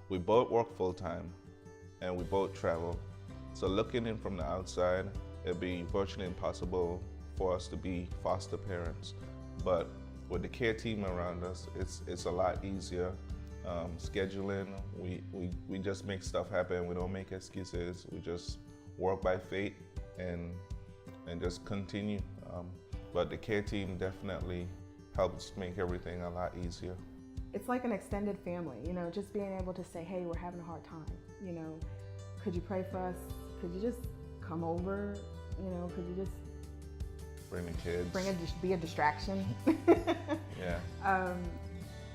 We both work full time and we both travel. So looking in from the outside, it'd be virtually impossible for us to be foster parents. But with the care team around us, it's a lot easier. Scheduling, we just make stuff happen. We don't make excuses. We just work by faith and just continue. But the care team definitely helps make everything a lot easier. It's like an extended family, you know, just being able to say, hey, we're having a hard time, you know, could you pray for us? Could you just come over? You know, could you just Bring the kids. be a distraction? Yeah.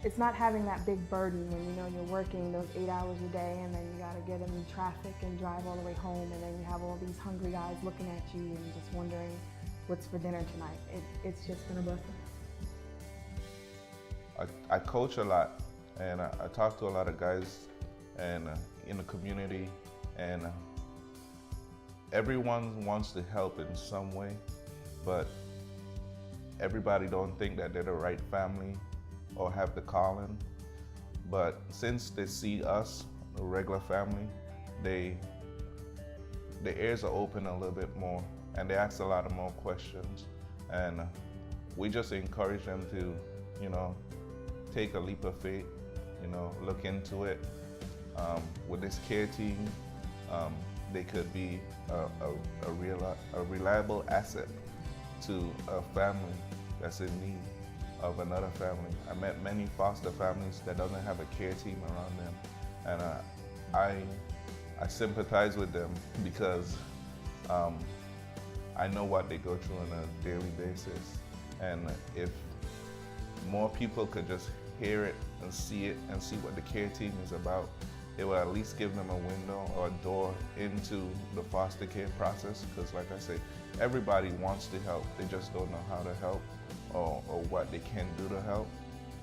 It's not having that big burden when you know you're working those 8 hours a day and then you got to get in traffic and drive all the way home, and then you have all these hungry guys looking at you and just wondering what's for dinner tonight. It's just been a blessing. I coach a lot, and I talk to a lot of guys and in the community, and everyone wants to help in some way, but everybody don't think that they're the right family or have the calling. But since they see us, the regular family, their ears are open a little bit more, and they ask a lot of more questions, and we just encourage them to, you know, take a leap of faith, you know, look into it. With this care team, they could be a reliable asset to a family that's in need of another family. I met many foster families that doesn't have a care team around them, and I sympathize with them because I know what they go through on a daily basis. And if more people could just hear it and see what the care team is about, it will at least give them a window or a door into the foster care process. Because like I say, everybody wants to help, they just don't know how to help or what they can do to help.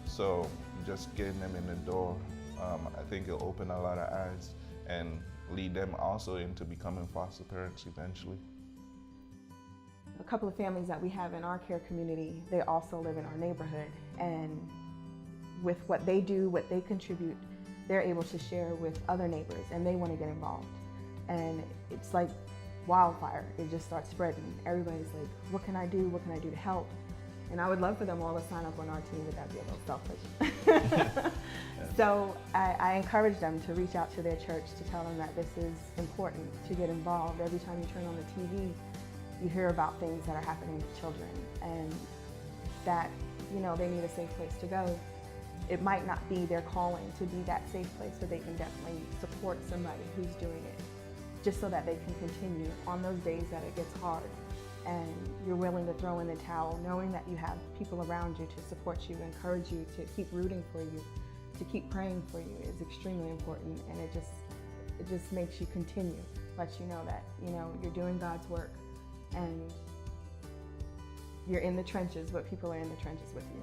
So just getting them in the door, I think it'll open a lot of eyes and lead them also into becoming foster parents eventually. A couple of families that we have in our care community, they also live in our neighborhood, and with what they do, what they contribute, they're able to share with other neighbors, and they want to get involved. And it's like wildfire. It just starts spreading. Everybody's like, what can I do? What can I do to help? And I would love for them all to sign up on our team, but that'd be a little selfish. So I encourage them to reach out to their church to tell them that this is important, to get involved. Every time you turn on the TV, you hear about things that are happening to children, and that, you know, they need a safe place to go. It might not be their calling to be that safe place, but they can definitely support somebody who's doing it, just so that they can continue on those days that it gets hard and you're willing to throw in the towel, knowing that you have people around you to support you, encourage you, to keep rooting for you, to keep praying for you is extremely important. And it just makes you continue, lets you know that, you know, you're doing God's work and you're in the trenches, but people are in the trenches with you.